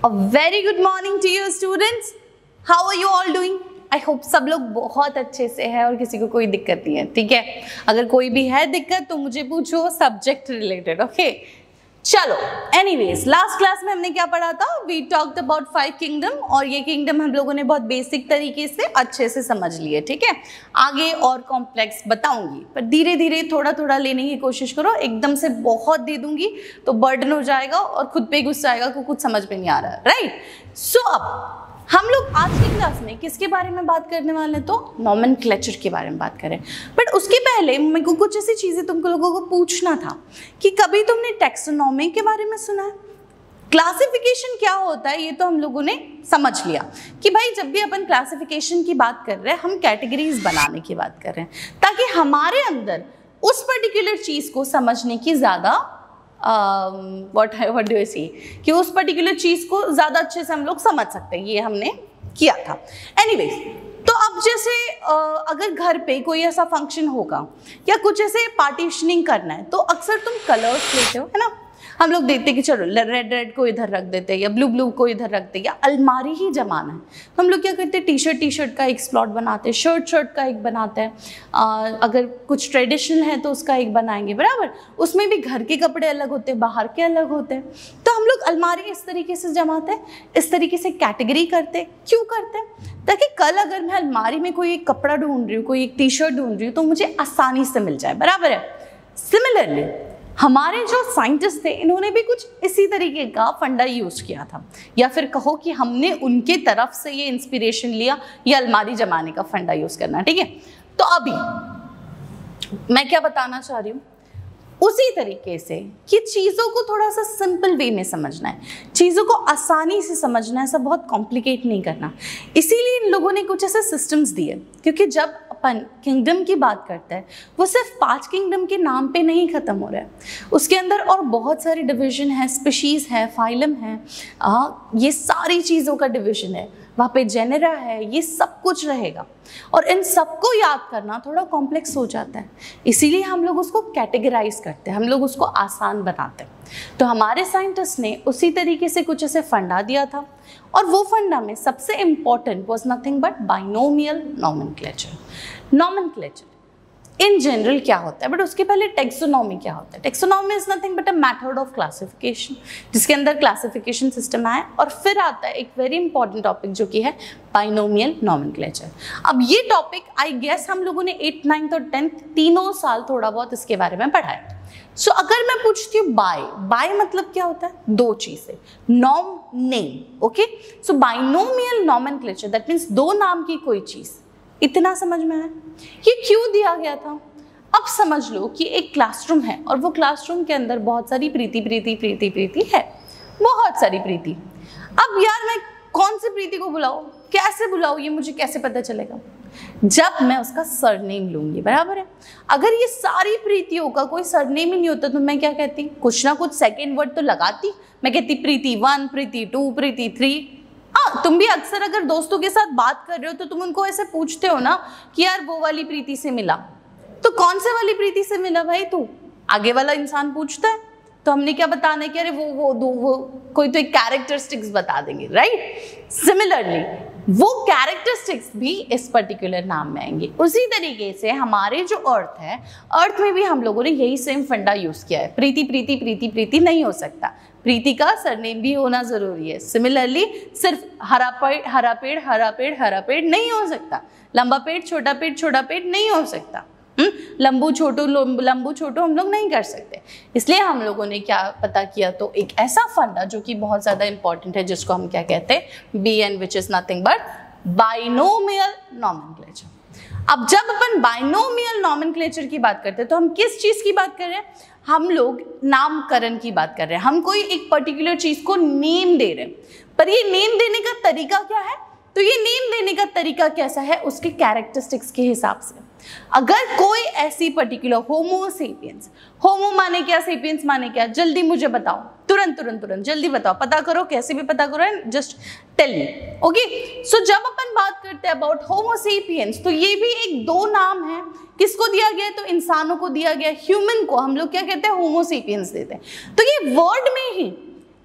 A very good morning to you students. How are you all doing? I hope सब लोग बहुत अच्छे से है और किसी को कोई दिक्कत नहीं है, ठीक है? अगर कोई भी है दिक्कत तो मुझे पूछो, सब्जेक्ट रिलेटेड, ओके? चलो, एनीवेज लास्ट क्लास में हमने क्या पढ़ा था? वी टॉक्ड अबाउट 5 किंगडम और ये किंगडम हम लोगों ने बहुत बेसिक तरीके से अच्छे से समझ लिए, ठीक है? आगे और कॉम्प्लेक्स बताऊंगी, पर धीरे धीरे थोड़ा थोड़ा लेने की कोशिश करो। एकदम से बहुत दे दूंगी तो बर्डन हो जाएगा और खुद पे गुस्सा आएगा कि कुछ समझ में नहीं आ रहा, राइट? सो अब हम लोग आज की क्लास में किसके बारे में बात करने वाले हैं? तो नॉमेनक्लेचर के बारे में बात करें। बट उसके पहले मेरे को कुछ ऐसी चीजें तुम लोगों को पूछना था कि कभी तुमने टैक्सोनॉमी के बारे में सुना है? क्लासिफिकेशन क्या होता है ये तो हम लोगों ने समझ लिया कि भाई जब भी अपन क्लासिफिकेशन की बात कर रहे हैं हम कैटेगरीज बनाने की बात कर रहे हैं ताकि हमारे अंदर उस पर्टिकुलर चीज को समझने की ज्यादा व्हाट डू यू सी कि उस पर्टिकुलर चीज को ज्यादा अच्छे से हम लोग समझ सकते हैं, ये हमने किया था। एनीवेज, तो अब जैसे अगर घर पे कोई ऐसा फंक्शन होगा या कुछ ऐसे पार्टीशनिंग करना है तो अक्सर तुम कलर्स लेते हो, है ना? हम लोग देखते कि चलो रेड रेड को इधर रख देते हैं या ब्लू ब्लू को इधर रख देते, या अलमारी ही जमाना है तो हम लोग क्या करते हैं, टी शर्ट का एक स्लॉट बनाते हैं, शर्ट का एक बनाते हैं, अगर कुछ ट्रेडिशनल है तो उसका एक बनाएंगे, बराबर? उसमें भी घर के कपड़े अलग होते हैं, बाहर के अलग होते हैं। तो हम लोग अलमारी इस तरीके से जमाते हैं, इस तरीके से कैटेगरी करते हैं। क्यों करते हैं? ताकि कल अगर मैं अलमारी में कोई एक कपड़ा ढूंढ रही हूँ, कोई एक टी शर्ट ढूंढ रही हूँ तो मुझे आसानी से मिल जाए, बराबर है? सिमिलरली हमारे जो साइंटिस्ट थे इन्होंने भी कुछ इसी तरीके का फंडा यूज किया था, या फिर कहो कि हमने उनके तरफ से ये इंस्पिरेशन लिया ये अलमारी जमाने का फंडा यूज करना, ठीक है? तो अभी मैं क्या बताना चाह रही हूँ, उसी तरीके से कि चीज़ों को थोड़ा सा सिंपल वे में समझना है, चीज़ों को आसानी से समझना है, सब बहुत कॉम्प्लिकेट नहीं करना। इसीलिए इन लोगों ने कुछ ऐसे सिस्टम्स दिए, क्योंकि जब अपन किंगडम की बात करते हैं वो सिर्फ 5 किंगडम के नाम पे नहीं ख़त्म हो रहा है, उसके अंदर और बहुत सारे डिवीजन है, स्पीशीज़ है, फाइलम है, ये सारी चीज़ों का डिवीजन है, वहाँ पे जेनेरा है, ये सब कुछ रहेगा और इन सबको याद करना थोड़ा कॉम्प्लेक्स हो जाता है। इसीलिए हम लोग उसको कैटेगराइज करते हैं, हम लोग उसको आसान बनाते हैं। तो हमारे साइंटिस्ट ने उसी तरीके से कुछ ऐसे फंडा दिया था और वो फंडा में सबसे important was nothing but binomial nomenclature. Nomenclature in general क्या होता है, बट उसके पहले टेक्सोनॉमी क्या होता है? Taxonomy is nothing but a method of classification, जिसके अंदर क्लासिफिकेशन सिस्टम आए और फिर आता है एक वेरी इंपॉर्टेंट टॉपिक जो कि है बाइनोमियल नॉमेनक्लेचर। अब ये टॉपिक आई गेस हम लोगों ने 8th, 9th और 10th तीनों साल थोड़ा बहुत इसके बारे में पढ़ा है। सो अगर मैं पूछती हूँ बाय मतलब क्या होता है? दो चीजें, nom name, okay? So binomial nomenclature that means दो नाम की कोई चीज, इतना समझ में आया? ये क्यों दिया गया था? अब समझ लो कि एक क्लासरूम है और वो क्लासरूम के अंदर बहुत सारी प्रीति है, बहुत सारी प्रीति। अब यार मैं कौन सी प्रीति को बुलाऊं, कैसे बुलाऊं, ये मुझे कैसे पता चलेगा? जब मैं उसका सरनेम लूंगी, बराबर है? अगर ये सारी प्रीतियों का कोई सरनेम ही नहीं होता तो मैं क्या कहती? कुछ ना कुछ सेकेंड वर्ड तो लगाती। मैं कहती प्रीति 1, प्रीति 2, प्रीति 3। तुम भी अक्सर अगर दोस्तों के साथ बात कर रहे हो तो तुम उनको ऐसे पूछते हो ना कि यार वो वाली प्रीति से मिला, तो कौन से वाली प्रीति से मिला भाई तू? आगे वाला इंसान पूछता है तो हमने क्या बताना है कि अरे वो कोई तो एक कैरेक्टरिस्टिक्स बता देंगे, राइट? सिमिलरली वो कैरेक्टरिस्टिक्स भी इस पर्टिकुलर नाम में आएंगे। उसी तरीके से हमारे जो अर्थ है, अर्थ में भी हम लोगों ने यही सेम फंडा यूज किया है। प्रीति नहीं हो सकता, प्रीति का सरनेम भी होना जरूरी है। सिमिलरली सिर्फ हरा पेड़ नहीं हो सकता, लंबा पेड़ छोटा पेड़ नहीं हो सकता, लंबू छोटू हम लोग नहीं कर सकते। इसलिए हम लोगों ने क्या पता किया, तो एक ऐसा फंडा जो कि बहुत ज्यादा इंपॉर्टेंट है, जिसको हम क्या कहते हैं? BN, which is nothing but binomial nomenclature. अब जब अपन बाइनोमियल नॉमेनक्लेचर की बात करते हैं तो हम किस चीज की बात कर रहे हैं? हम लोग नामकरण की बात कर रहे हैं। हम कोई एक पर्टिकुलर चीज को नेम दे रहे हैं, पर ये नेम देने का तरीका क्या है? तो ये नेम देने का तरीका कैसा है? उसके कैरेक्टरिस्टिक्स के हिसाब से। अगर कोई ऐसी पर्टिकुलर होमोसेपियंस, होमो माने क्या, सेपियंस माने क्या? जल्दी मुझे बताओ, तुरंत जल्दी बताओ, पता करो, कैसे भी पता करो, जस्ट टेल मी, ओके? सो जब अपन बात करते हैं अबाउट होमोसेपियंस तो ये भी एक दो नाम है। किसको दिया गया? तो इंसानों को दिया गया, ह्यूमन को हम लोग क्या कहते हैं? होमोसेपियंस देते हैं। तो ये वर्ड में ही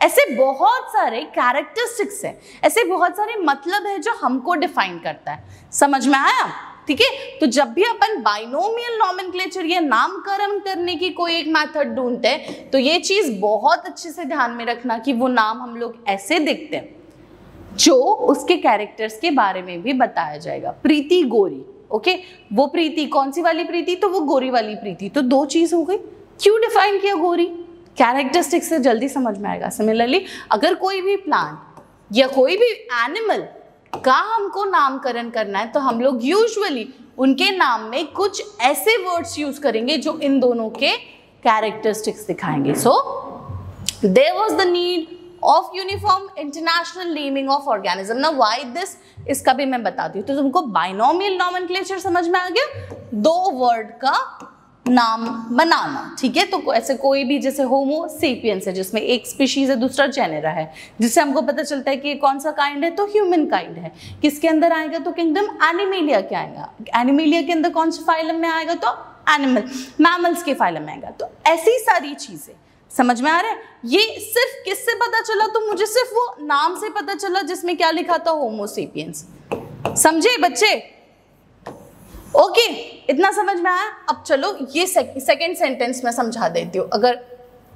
ऐसे बहुत सारे कैरेक्टरिस्टिक्स हैं, ऐसे बहुत सारे मतलब है जो हमको डिफाइन करता है। समझ में आया? ठीक है, तो जब भी अपन बाइनोमियल नॉमेनक्लेचर या नामकरण करने की कोई एक मेथड ढूंढते हैं तो ये चीज बहुत अच्छे से ध्यान में रखना कि वो नाम हम लोग ऐसे देखते हैं जो उसके कैरेक्टर्स के बारे में भी बताया जाएगा। प्रीति गोरी, ओके, वो प्रीति कौन सी वाली प्रीति? तो वो गोरी वाली प्रीति। तो दो चीज हो गई। क्यों डिफाइन किया गोरी? कैरेक्टरिस्टिक्स से जल्दी समझ में आएगा। सिमिलरली अगर कोई भी प्लांट या कोई भी एनिमल का हमको नामकरण करना है तो हम लोग यूजुअली उनके नाम में कुछ ऐसे वर्ड्स यूज करेंगे जो इन दोनों के कैरेक्टरिस्टिक्स दिखाएंगे। So there was the need of uniform international naming of organism. Now why this, इसका भी मैं बताती हूँ। तो तुमको बाइनोमियल नॉमेनक्लेचर समझ में आ गया, दो वर्ड का नाम बनाना, ठीक है। तो ऐसे कोई भी, जैसे होमो सेपियंस है जिसमें एक स्पीशीज है दूसरा जेनेरा है, जिससे हमको पता चलता है कि कौन सा काइंड है, तो ह्यूमन काइंड है। किसके अंदर आएगा? तो किंगडम एनिमेलिया के आएगा। एनिमेलिया के अंदर कौन से फाइलम में आएगा? तो एनिमल, मैमल्स के फाइलम में आएगा। तो ऐसी सारी चीजें समझ में आ रहा है। ये सिर्फ किससे पता चला? तो मुझे सिर्फ वो नाम से पता चला जिसमें क्या लिखा था? होमो सेपियंस। समझे बच्चे? ओके, इतना समझ में आया? अब चलो ये सेकंड सेंटेंस में समझा देती हूँ। अगर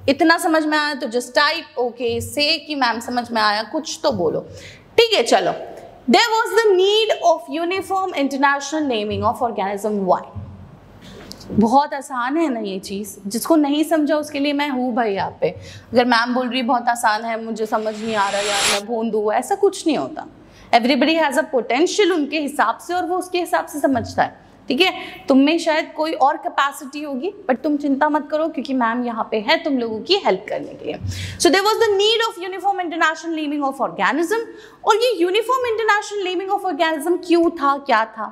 इतना समझ में आया तो जस्ट टाइप ओके से कि मैम समझ में आया, कुछ तो बोलो। ठीक है, चलो। There was the need of uniform international naming of organism. Why? बहुत आसान है ना ये चीज, जिसको नहीं समझा उसके लिए मैं हूँ भाई यहाँ पे। अगर मैम बोल रही बहुत आसान है, मुझे समझ नहीं आ रहा यार, मैं भून दूँ, ऐसा कुछ नहीं होता। एवरीबडी हैज अ पोटेंशियल उनके हिसाब से, और वो उसके हिसाब से समझता है। ठीक है, तुम में शायद कोई और कैपेसिटी होगी, बट तुम चिंता मत करो क्योंकि मैम यहाँ पे है तुम लोगों की हेल्प करने के लिए। So there was the need of uniform international naming of organism. और ये uniform international naming of organism क्यों था, क्या था?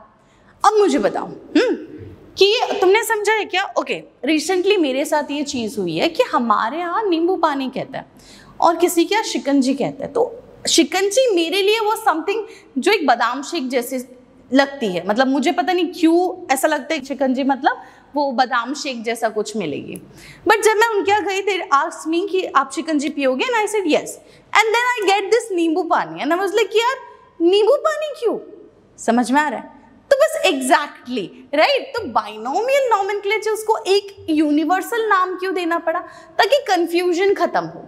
अब मुझे बताओ कि ये तुमने समझा है क्या? ओके, रिसेंटली मेरे साथ ये चीज़ हुई है कि हमारे यहाँ नींबू पानी कहता है और किसी के यहाँ शिकंजी कहता है। तो शिकंजी मेरे लिए वो समथिंग जो एक बादाम शेक जैसे लगती है, मतलब मुझे पता नहीं क्यों ऐसा लगता है शिकंजी मतलब वो बादाम शेक जैसा कुछ मिलेगी। बट जब मैं उनके यहाँ गई, दे आस्क्ड मी कि आप शिकंजी पियोगे? And I said yes, and then I get this nimbu pani and I was like यार नींबू पानी क्यों? समझ में आ रहा है? तो बस एग्जैक्टली राइट। तो बाइनोमियल नॉमेनक्लेचर उसको एक यूनिवर्सल नाम क्यों देना पड़ा? ताकि कंफ्यूजन खत्म हो।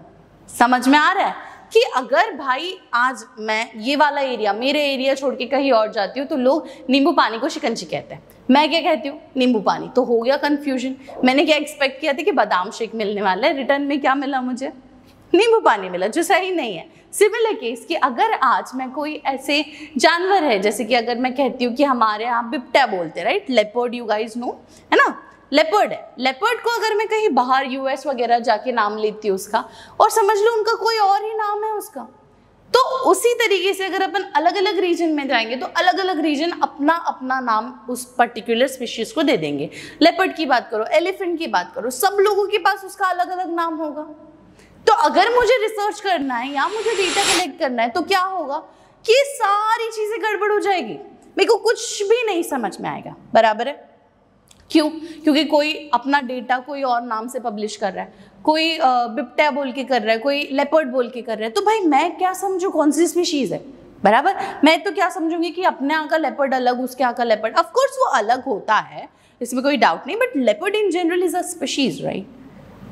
समझ में आ रहा है कि अगर भाई आज मैं ये वाला एरिया, मेरे एरिया छोड़ के कहीं और जाती हूँ तो लोग नींबू पानी को शिकंजी कहते हैं, मैं क्या कहती हूँ? नींबू पानी। तो हो गया कंफ्यूजन। मैंने क्या एक्सपेक्ट किया था कि बादाम शेक मिलने वाला है, रिटर्न में क्या मिला मुझे? नींबू पानी मिला, जो सही नहीं है। सिमिलर केस कि अगर आज मैं कोई ऐसे जानवर है, जैसे कि अगर मैं कहती हूँ कि हमारे यहाँ बिबटा बोलते हैं, right, leopard, you guys know, है ना, लेपर्ड है। लेपर्ड को अगर मैं कहीं बाहर यूएस वगैरह जाके नाम लेती हूँ उसका, और समझ लो उनका कोई और ही नाम है उसका, तो उसी तरीके से अगर अपन अलग अलग रीजन में जाएंगे तो अलग अलग रीजन अपना अपना नाम उस पर्टिकुलर स्पीशीज को दे देंगे। लेपर्ड की बात करो, एलिफेंट की बात करो, सब लोगों के पास उसका अलग अलग नाम होगा। तो अगर मुझे रिसर्च करना है या मुझे डेटा कलेक्ट करना है तो क्या होगा कि सारी चीजें गड़बड़ हो जाएगी, मेरे को कुछ भी नहीं समझ में आएगा। बराबर है? क्यों? क्योंकि कोई अपना डेटा कोई और नाम से पब्लिश कर रहा है, कोई बिबटा बोल के कर रहा है, कोई लेपर्ड बोल के कर रहा है। तो भाई मैं क्या समझू कौन सी स्पीशीज है? बराबर, मैं तो क्या समझूंगी कि अपने यहाँ का लेपर्ड अलग, उसके यहाँ का लेपर्ड, ऑफकोर्स वो अलग होता है, इसमें कोई डाउट नहीं, but leopard in general is a species, right.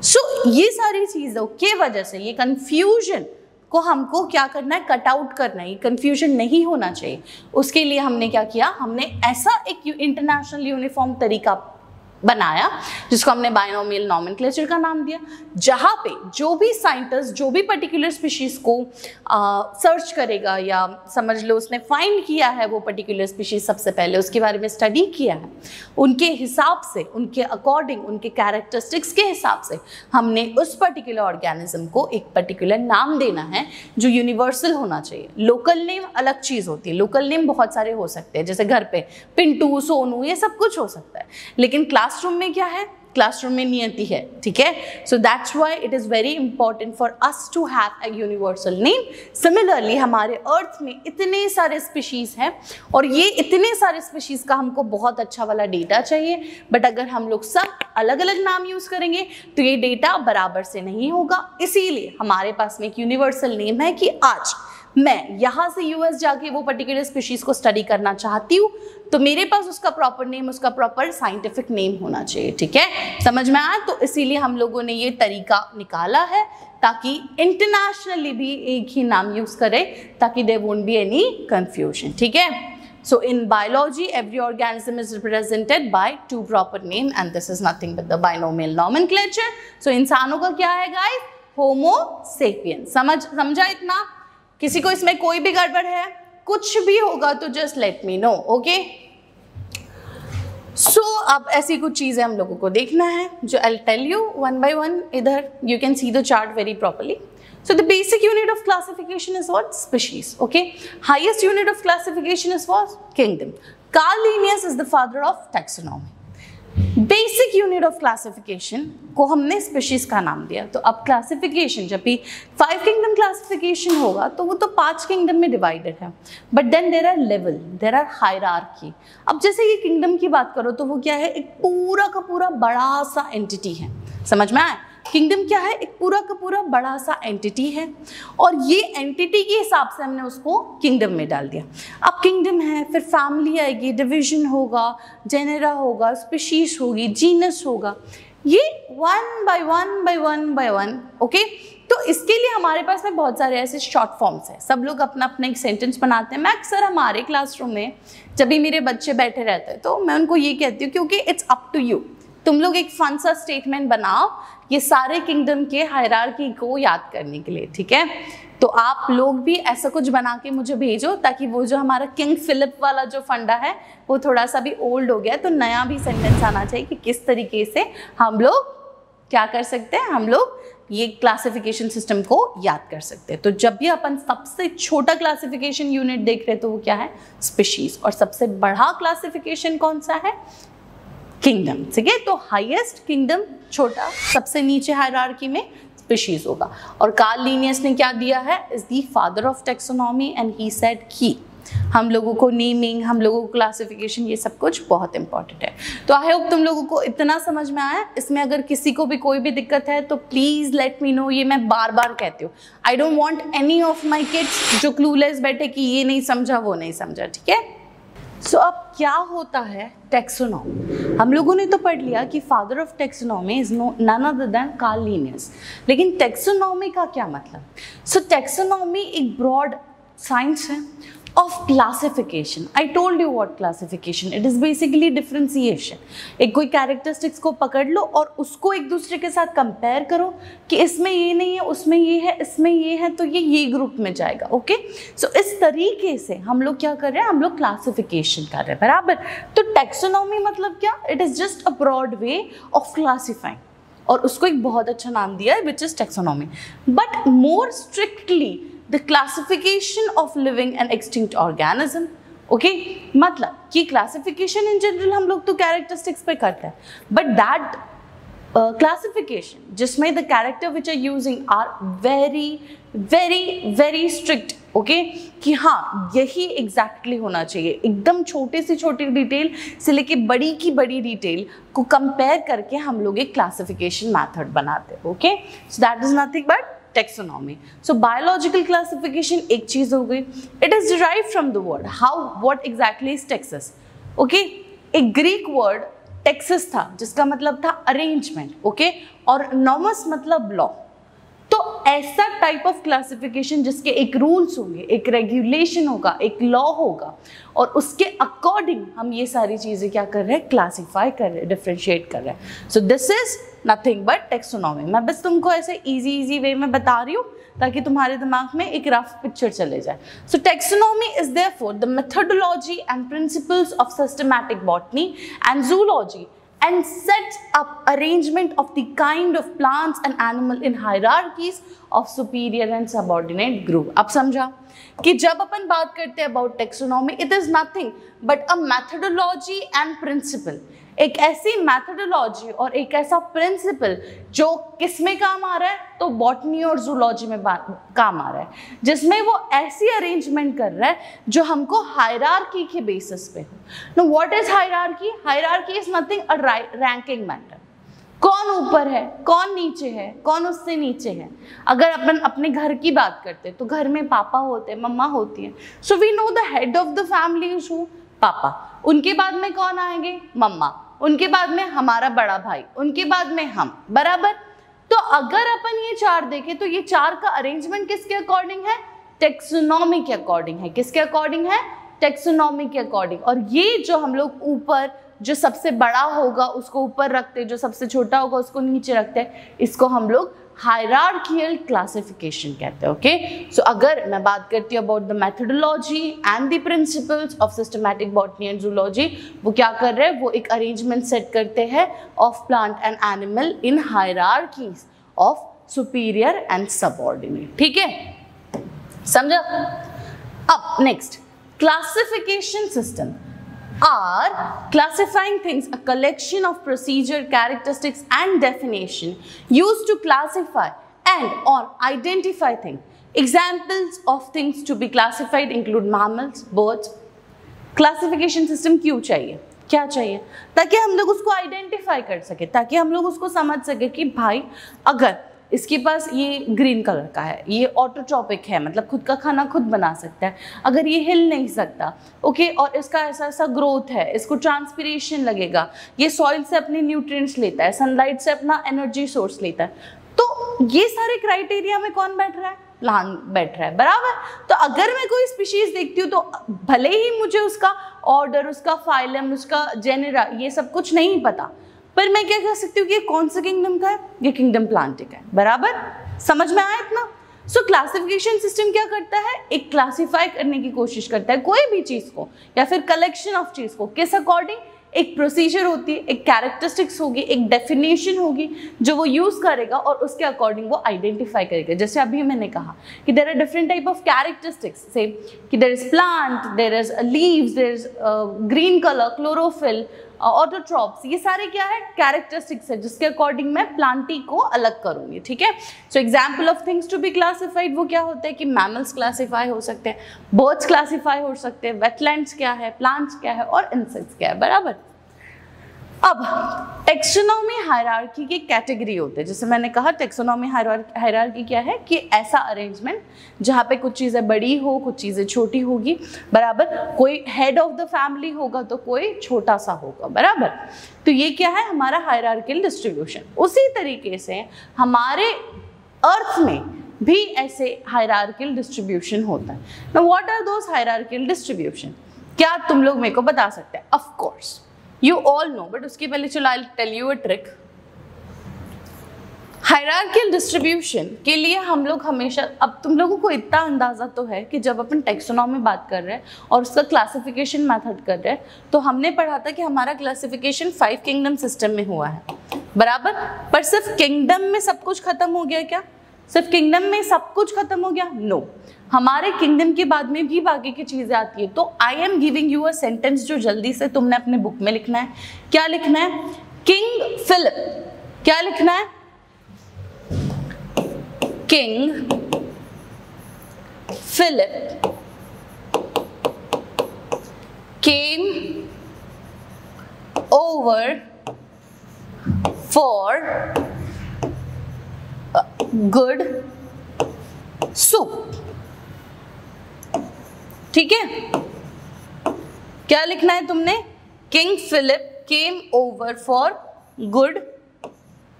So ये सारी चीजों के वजह से ये कंफ्यूजन को हमको क्या करना है? कट आउट करना है। ये कंफ्यूजन नहीं होना चाहिए। उसके लिए हमने क्या किया? हमने ऐसा एक इंटरनेशनल यूनिफॉर्म तरीका बनाया जिसको हमने बाइनोमियल नॉमेनक्लेचर का नाम दिया, जहां पे जो भी साइंटिस्ट जो भी पर्टिकुलर स्पीशीज को सर्च करेगा या समझ लो उसने फाइंड किया है वो पर्टिकुलर स्पीशीज, सबसे पहले उसके बारे में स्टडी किया है, उनके हिसाब से, उनके अकॉर्डिंग, उनके कैरेक्टरिस्टिक्स के हिसाब से हमने उस पर्टिकुलर ऑर्गेनिज्म को एक पर्टिकुलर नाम देना है जो यूनिवर्सल होना चाहिए। लोकल नेम अलग चीज होती है, लोकल नेम बहुत सारे हो सकते हैं, जैसे घर पे पिंटू, सोनू, ये सब कुछ हो सकता है, लेकिन क्लासरूम में क्या है? क्लासरूम में नियति है, ठीक है। So that's why it is very important for us to have a universal name. Similarly हमारे अर्थ में इतने सारे स्पीशीज़ हैं और ये इतने सारे स्पीशीज़ का हमको बहुत अच्छा वाला डेटा चाहिए, बट अगर हम लोग सब अलग अलग नाम यूज़ करेंगे तो ये डेटा बराबर से नहीं होगा। इसीलिए हमारे पास में एक यूनिवर्सल नेम है कि आज मैं यहाँ से यूएस जाके वो पर्टिकुलर स्पीशीज को स्टडी करना चाहती हूँ तो मेरे पास उसका प्रॉपर नेम, उसका प्रॉपर साइंटिफिक नेम होना चाहिए, ठीक है। समझ में आया? तो इसीलिए हम लोगों ने ये तरीका निकाला है ताकि इंटरनेशनली भी एक ही नाम यूज करे ताकि there won't be any confusion, ठीक है। So in biology, every organism is represented by two proper name and this is nothing but the binomial nomenclature. So इंसानों का क्या है guys? Homo sapiens. समझा इतना? किसी को इसमें कोई भी गड़बड़ है, कुछ भी होगा तो just let me know, okay? So अब ऐसी कुछ चीजें हम लोगों को देखना है जो I'll tell you one by one. इधर you can see the chart very properly. So the basic unit of classification is what? Species, okay? Highest unit of classification is what? Kingdom. Carl Linnaeus is the father of taxonomy. Basic unit of classification को हमने species का नाम दिया। तो अब classification जब भी 5 kingdom classification होगा तो वो तो 5 किंगडम में डिवाइडेड है, but then there are level, there are hierarchy. अब जैसे ये किंगडम की बात करो तो वो क्या है? एक पूरा का पूरा बड़ा सा एंटिटी है। समझ में आया? किंगडम क्या है? एक पूरा का पूरा बड़ा सा एंटिटी है और ये एंटिटी के हिसाब से हमने उसको किंगडम में डाल दिया। अब किंगडम है, फिर फैमिली आएगी, डिवीजन होगा, जेनेरा होगा, स्पीशीज होगी, जीनस होगा, ये वन बाय वन, ओके। तो इसके लिए हमारे पास में बहुत सारे ऐसे शॉर्ट फॉर्म्स हैं। सब लोग अपना अपना एक सेंटेंस बनाते हैं। मैं अक्सर हमारे क्लासरूम में जब भी मेरे बच्चे बैठे रहते हैं तो मैं उनको ये कहती हूँ क्योंकि इट्स अप टू यू, तुम लोग एक फन सा स्टेटमेंट बनाओ ये सारे किंगडम के हायरार्की को याद करने के लिए, ठीक है। तो आप लोग भी ऐसा कुछ बना के मुझे भेजो ताकि वो जो हमारा किंग फिलिप वाला जो फंडा है वो थोड़ा सा भी ओल्ड हो गया, तो नया भी सेंटेंस आना चाहिए कि किस तरीके से हम लोग क्या कर सकते हैं, हम लोग ये क्लासिफिकेशन सिस्टम को याद कर सकते हैं। तो जब भी अपन सबसे छोटा क्लासिफिकेशन यूनिट देख रहे हैं तो वो क्या है? स्पीशीज। और सबसे बड़ा क्लासिफिकेशन कौन सा है? किंगडम, ठीक है। तो हाईएस्ट किंगडम छोटा, सबसे नीचे हायरार्की में स्पीशीज होगा। और कार्ल लीनियस ने क्या दिया है? Is the father of taxonomy and he said कि हम लोगों को नेमिंग, हम लोगों को क्लासिफिकेशन, ये सब कुछ बहुत इंपॉर्टेंट है। तो आई होप तुम लोगों को इतना समझ में आया। इसमें अगर किसी को भी कोई भी दिक्कत है तो प्लीज लेट मी नो। ये मैं बार बार कहती हूँ, I don't want any of my kids जो क्लूलेस बैठे कि ये नहीं समझा वो नहीं समझा, ठीक है। सो अब क्या होता है टेक्सोनॉमी? हम लोगों ने तो पढ़ लिया कि father of taxonomy is none other than Carl Linnaeus, लेकिन टेक्सोनॉमी का क्या मतलब? सो टेक्सोनॉमी एक ब्रॉड साइंस है of classification. I told you what classification. It is basically differentiation. एक कोई characteristics को पकड़ लो और उसको एक दूसरे के साथ कंपेयर करो कि इसमें ये नहीं है, उसमें ये है, इसमें ये है, तो ये ग्रुप में जाएगा, ओके। सो इस तरीके से हम लोग क्या कर रहे हैं? हम लोग क्लासिफिकेशन कर रहे हैं, बराबर। तो टेक्सोनॉमी मतलब क्या? It is just a broad way of classifying, और उसको एक बहुत अच्छा नाम दिया है which is taxonomy. But more strictly the classification of living and extinct organism, okay? मतलब कि classification in general हम लोग तो characteristics पे करते हैं, but that classification जिसमें the character which are using are very strict, okay? कि हाँ यही exactly होना चाहिए। एकदम छोटे से छोटी डिटेल से लेके बड़ी की बड़ी डिटेल को कंपेयर करके हम लोग एक classification method बनाते हैं, okay? So that is nothing but taxonomy. So biological classification एक चीज हो गई। It is derived from the word. What exactly is taxus? Okay? एक Greek word taxus था जिसका मतलब था arrangement, okay? और nomus मतलब law। तो ऐसा टाइप ऑफ क्लासिफिकेशन जिसके एक रूल्स होंगे, एक रेगुलेशन होगा, एक लॉ होगा, और उसके अकॉर्डिंग हम ये सारी चीजें क्या कर रहे हैं? क्लासिफाई कर रहे हैं, डिफरेंशिएट कर रहे हैं। So this is nothing but taxonomy. मैं बस तुमको ऐसे इजी वे में बता रही हूँ ताकि तुम्हारे दिमाग में एक रफ पिक्चर चले जाए। So taxonomy is therefore the methodology and principles of systematic botany and zoology and sets up arrangement of the kind of plants and animal in hierarchies of superior and subordinate group. अब समझा? कि जब अपन बात करते हैं about taxonomy, it is nothing but a methodology and principle, एक ऐसी methodology और एक ऐसा प्रिंसिपल जो किस में काम आ रहा है, तो बॉटनी और जूलॉजी में काम आ रहा है, जिसमें वो ऐसी अरेंजमेंट कर रहा है जो हमको हायरार्की के बेसिस पे हो। Know what is hierarchy? Hierarchy is nothing a ranking matter, कौन ऊपर है, कौन नीचे है, कौन उससे नीचे है। अगर अपन अपने घर की बात करते हैं तो घर में पापा होते हैं, मम्मा होती है, so we know the head of the family is who? पापा। उनके बाद में कौन आएंगे? मम्मा। उनके बाद में हमारा बड़ा भाई, उनके बाद में हम, बराबर। तो अगर अपन ये चार देखें तो ये चार का अरेंजमेंट किसके अकॉर्डिंग है? टेक्सोनॉमी के अकॉर्डिंग है। किसके अकॉर्डिंग है? टेक्सोनॉमी के अकॉर्डिंग। और ये जो हम लोग ऊपर, जो सबसे बड़ा होगा उसको ऊपर रखते हैं, जो सबसे छोटा होगा उसको नीचे रखते हैं, इसको हम लोग हायरार्कियल क्लासिफिकेशन कहते हैं। ओके, सो अगर मैं बात करती हूँ about the methodology and the principles of systematic botany and zoology, वो क्या कर रहे हैं? वो एक अरेंजमेंट सेट करते हैं of plant and animal in hierarchies of superior and subordinate. ठीक है, समझा? अब next, classification system are classifying things, a collection of procedure, characteristics and definition used to classify and or identify things. Examples of things to be classified include mammals, birds. Classification system क्यों चाहिए? क्या चाहिए? ताकि हम लोग उसको identify कर सके, ताकि हम लोग उसको समझ सके कि भाई अगर इसके पास ये ग्रीन कलर का है, ये ऑटोट्रॉपिक है, मतलब खुद का खाना खुद बना सकता है, अगर ये हिल नहीं सकता, ओके, और इसका ऐसा ऐसा ग्रोथ है, इसको ट्रांसपिरेशन लगेगा, ये सॉइल से अपने न्यूट्रिएंट्स लेता है, सनलाइट से अपना एनर्जी सोर्स लेता है, तो ये सारे क्राइटेरिया में कौन बैठ रहा है? प्लांट बैठ रहा है, बराबर। तो अगर मैं कोई स्पीशीज देखती हूँ तो भले ही मुझे उसका ऑर्डर, उसका फाइलम, उसका जेनेरा, ये सब कुछ नहीं पता, पर मैं क्या कह सकती हूँ कि कौन सा किंगडम का है? ये किंगडम प्लांटिक है, बराबर। समझ में आया इतना? सो क्लासिफिकेशन सिस्टम क्या करता है? एक क्लासिफाई करने की कोशिश करता है कोई भी चीज को या फिर कलेक्शन ऑफ चीज को, किस अकॉर्डिंग? एक प्रोसीजर होती है, एक कैरेक्टरिस्टिक्स होगी, एक डेफिनेशन होगी जो वो यूज करेगा और उसके अकॉर्डिंग वो आइडेंटिफाई करेगा। जैसे अभी मैंने कहा कि there are different type of characteristics, say कि there is plant, there is leaves, there is green colour, chlorophyll, autotrophs, ये सारे क्या है? कैरेक्टरिस्टिक्स है जिसके अकॉर्डिंग मैं प्लांटी को अलग करूंगी। ठीक है, so example of things to be classified वो क्या होता है कि मैमल्स क्लासिफाई हो सकते हैं, बर्ड्स क्लासिफाई हो सकते हैं, वेटलैंड्स क्या है, प्लांट्स क्या है और इंसेक्ट्स क्या है, बराबर। अब टेक्सोनॉमी हायरार्की की कैटेगरी होते हैं। जैसे मैंने कहा टेक्सोनॉमी हायरार्की क्या है कि ऐसा अरेंजमेंट जहाँ पे कुछ चीज़ें बड़ी हो, कुछ चीज़ें छोटी होगी, बराबर। कोई हेड ऑफ द फैमिली होगा तो कोई छोटा सा होगा, बराबर। तो ये क्या है? हमारा हायरार्कियल डिस्ट्रीब्यूशन। उसी तरीके से हमारे अर्थ में भी ऐसे हायरार्कियल डिस्ट्रीब्यूशन होता है। Now what are those hierarchical distribution? क्या तुम लोग मेरे को बता सकते हैं? Of course you all know, but उसके पहले चलो I'll tell you a trick. Hierarchical distribution के लिए हम लोग हमेशा, अब तुम लोगों को इतना अंदाजा तो है कि जब अपन टेक्सोनॉमी बात कर रहे हैं और उसका क्लासिफिकेशन मेथड कर रहे हैं, तो हमने पढ़ा था कि हमारा क्लासिफिकेशन 5 किंगडम सिस्टम में हुआ है, बराबर। पर सिर्फ किंगडम में सब कुछ खत्म हो गया क्या? सिर्फ किंगडम में सब कुछ खत्म हो गया? नो, हमारे किंगडम के बाद में भी बाकी की चीजें आती है। तो I am giving you a sentence जो जल्दी से तुमने अपने बुक में लिखना है। क्या लिखना है? King Philip. क्या लिखना है? King Philip came over for good soup. ठीक है, क्या लिखना है तुमने? King Philip came over for good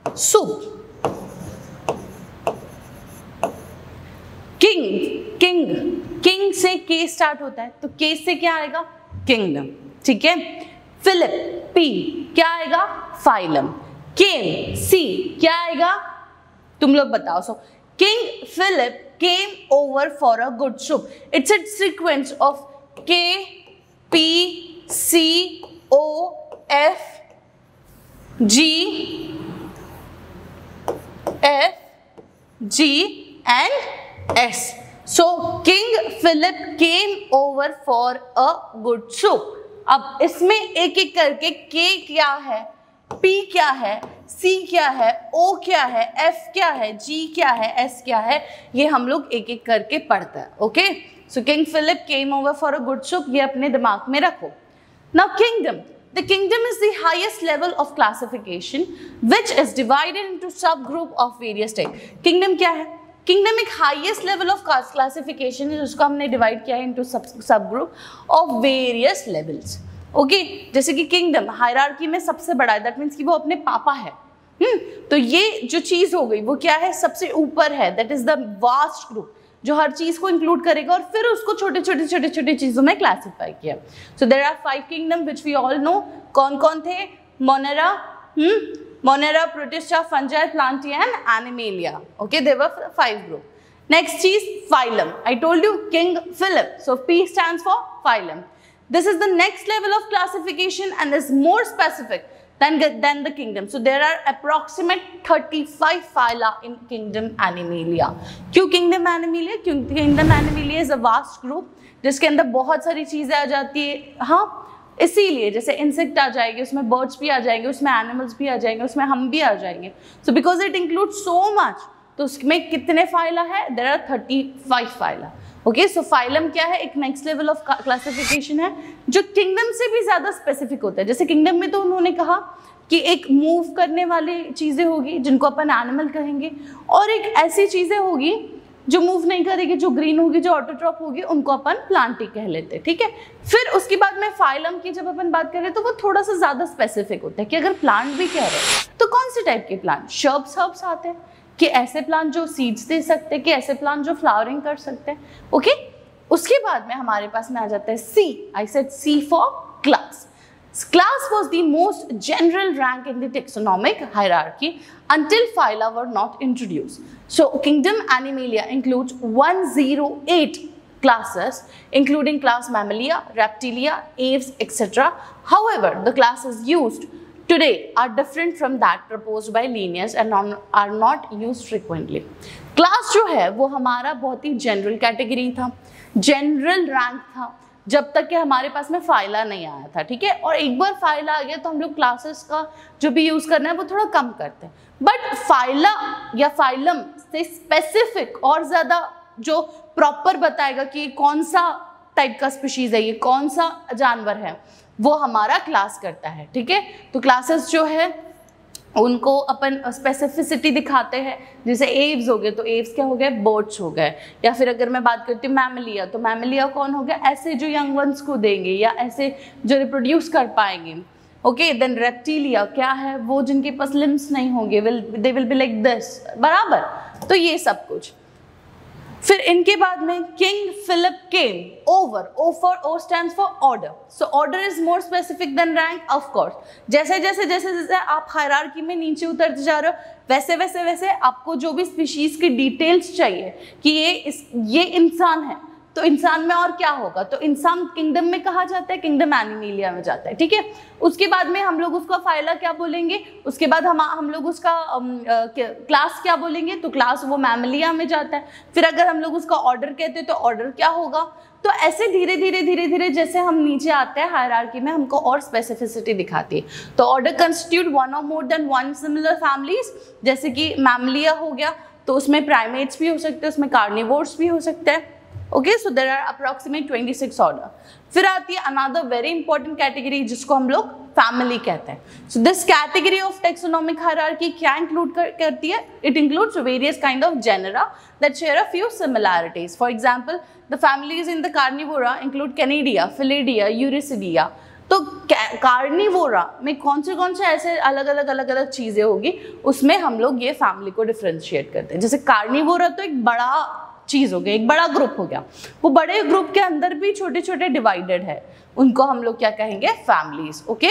soup. King, king, king से के स्टार्ट होता है, तो के से क्या आएगा? किंगडम। ठीक है, फिलिप पी क्या आएगा? फाइलम। केम सी क्या आएगा? तुम लोग बताओ। So king Philip came over for a good soup. It's a sequence of K, P, C, O, F, G, F, G and S. So king Philip came over for a good soup. अब इसमें एक एक करके के क्या है, P क्या है, सी क्या है, ओ क्या है, एफ क्या है, जी क्या है, एस क्या है, ये हम लोग एक एक करके पढ़ते हैं। Okay, so king Philip came over for a good soup, ये अपने दिमाग में रखो। Now kingdom, the kingdom is the highest level of classification which is divided into subgroup of various type। kingdom क्या है? kingdom एक highest level of classification है जिसको हमने divide किया है into subgroup of various levels। Okay, जैसे कि किंगडम हायरार्की में सबसे बड़ा है, दैट मीन्स कि वो अपने पापा है। तो ये जो चीज हो गई वो क्या है, सबसे ऊपर है, that is the vast group जो हर चीज को इंक्लूड करेगा और फिर उसको छोटे छोटे छोटे छोटे चीजों में क्लासिफाई किया। So there are 5 kingdom which we all know. कौन कौन थे? Monera, Monera, Protista, Fungi, Plantae and Animalia. Okay, there were 5 group. Next चीज phylum, I told you King Philip, so P stands for phylum. This is the next level of classification and is more specific than the kingdom. So there are approximate 35 phyla in kingdom Animalia. क्यों kingdom Animalia? क्योंकि kingdom Animalia is a vast group जिसके अंदर बहुत सारी चीजें आ जाती है। हाँ, इसीलिए जैसे इंसेक्ट आ जाएंगे, उसमें बर्ड्स भी आ जाएंगे, उसमें एनिमल्स भी आ जाएंगे, उसमें हम भी आ जाएंगे। So because it include so much, तो उसमें कितने फाइला है? There are 35 phyla. Okay, so phylum क्या है? एक नेक्स्ट लेवल ऑफ क्लासिफिकेशन है जो किंगडम से भी ज्यादा स्पेसिफिक होता है। जैसे किंगडम में तो उन्होंने कहा कि एक मूव करने वाली चीजें होगी जिनको अपन एनिमल कहेंगे, और एक ऐसी चीजें होगी जो मूव नहीं करेगी, जो ग्रीन होगी, जो ऑटोट्रॉप होगी, उनको अपन प्लांट ही कह लेते हैं। ठीक है, फिर उसके बाद में फाइलम की जब अपन बात करें तो वो थोड़ा सा ज्यादा स्पेसिफिक होता है कि अगर प्लांट भी कह रहे हैं तो कौन से टाइप के प्लांट? शर्ब्स, हर्ब्स आते हैं कि ऐसे प्लांट जो सीड्स दे सकते हैं, कि ऐसे प्लांट जो फ्लावरिंग कर सकते हैं। ओके, उसके बाद में हमारे पास में आ जाता है C. I said C for class. Class was the most general rank in the taxonomic hierarchy until phyla were not introduced. So kingdom Animalia includes 108 classes, including class Mammalia, Reptilia, Aves, etc. However, the classes used today are different from that proposed by Linnaeus and are not used frequently. Class जो है वो हमारा बहुत ही general category था, general rank था, जब तक कि हमारे पास में फाइला नहीं आया था। ठीक है, और एक बार फाइला आ गया तो हम लोग क्लासेस का जो भी यूज करना है वो थोड़ा कम करते हैं। बट फाइला या फाइलम से स्पेसिफिक और ज्यादा जो प्रॉपर बताएगा कि कौन सा टाइप का स्पीशीज है, ये कौन सा जानवर है, वो हमारा क्लास करता है। ठीक है, तो क्लासेस जो है उनको अपन स्पेसिफिसिटी दिखाते हैं। जैसे एव्स हो गए तो एव्स क्या हो गए? बर्ड्स हो गए। या फिर अगर मैं बात करती हूँ मैमलिया, तो मैमलिया कौन हो गया? ऐसे जो यंग वंस को देंगे या ऐसे जो रिप्रोड्यूस कर पाएंगे। ओके, देन रेप्टिलिया क्या है? वो जिनके पास लिम्स नहीं होंगे, they will be like this, बराबर। तो ये सब कुछ। फिर इनके बाद में king Philip came over, O for O stands for order. So order is more specific than rank, of course. जैसे जैसे जैसे जैसे आप हायरार्की में नीचे उतरते जा रहे हो वैसे वैसे वैसे आपको जो भी स्पीशीज की डिटेल्स चाहिए कि ये इंसान है, तो इंसान में और क्या होगा, तो इंसान किंगडम में कहा जाता है, किंगडम एनिमेलिया में जाता है। ठीक है, उसके बाद में हम लोग उसका फाइला क्या बोलेंगे, उसके बाद हम लोग उसका क्लास क्या बोलेंगे, तो क्लास वो मैमलिया में जाता है। फिर अगर हम लोग उसका ऑर्डर कहते हैं तो ऑर्डर क्या होगा। तो ऐसे धीरे धीरे धीरे धीरे जैसे हम नीचे आते हैं हायरार्की में, हमको और स्पेसिफिसिटी दिखाती है। तो ऑर्डर कंस्टिट्यूट वन और more than one similar families, जैसे कि मैमलिया हो गया तो उसमें प्राइमेट्स भी हो सकते हैं, उसमें कार्निवोर्स भी हो सकते हैं। Okay, so there are approximate 26 order. फिर आती है another very important category जिसको हम लोग family कहते हैं। So this category of taxonomic hierarchy क्या include करती है? It includes various kind of genera that share a few similarities. For example, the families in the carnivora include Canidia, Felidia, Eurasidia. तो Carnivora में कौन से ऐसे अलग अलग चीजें होगी, उसमें हम लोग ये फैमिली को डिफ्रेंशिएट करते हैं। जैसे कार्निवोरा तो एक बड़ा चीज हो गया, एक बड़ा ग्रुप हो गया, वो बड़े ग्रुप के अंदर भी छोटे छोटे डिवाइडेड है, उनको हम लोग क्या कहेंगे? फैमिलीज। ओके,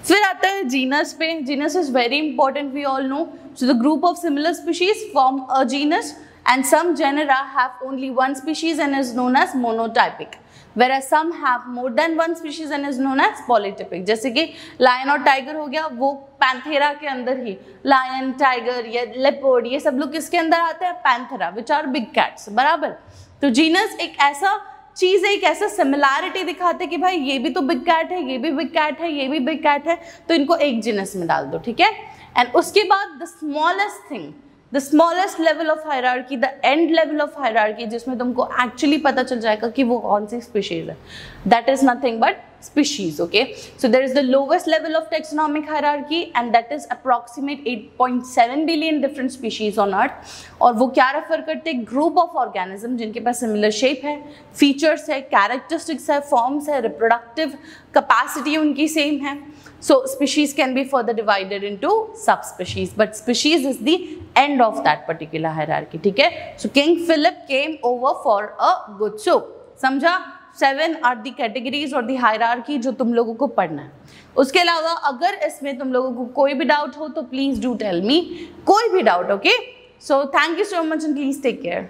फिर आता है जीनस पे। Genus is very important, we all know. So the group of similar species form a genus and some genera have only one species and is known as monotypic. whereas some have more than one species and is known as polytypic. जैसे कि lion और tiger हो गया, वो Panthera के अंदर ही, lion, tiger या लेपर्ड ये सब लोग किसके अंदर आते हैं, Panthera, which are big cats, बराबर। तो जीनस एक ऐसा चीज है, एक ऐसा सिमिलैरिटी दिखाते कि भाई ये भी तो बिग कैट है, ये भी बिग कैट है, ये भी बिग कैट है, तो इनको एक जीनस में डाल दो, ठीक है। एंड उसके बाद the smallest thing, the smallest level of hierarchy, the end level of hierarchy, जिसमें तुमको एक्चुअली पता चल जाएगा कि वो कौन सी स्पीशीज है, that is nothing but species. Okay, so there is the lowest level of taxonomic hierarchy and that is approximate 8.7 billion different species on earth. और वो क्या रेफर करते हैं, ग्रुप ऑफ ऑर्गेनिज्म जिनके पास सिमिलर शेप है, features है, characteristics है, forms है, रिप्रोडक्टिव कैपेसिटी उनकी सेम है. So species can be further divided into subspecies, but species is the end of that particular hierarchy. ठीक है, so King Philip came over for a good soup. समझा? 7 are the categories और the hierarchy जो तुम लोगों को पढ़ना है. उसके अलावा अगर इसमें तुम लोगों को कोई भी डाउट हो तो प्लीज डू टेल मी, कोई भी doubt. Okay, so thank you so much and please take care.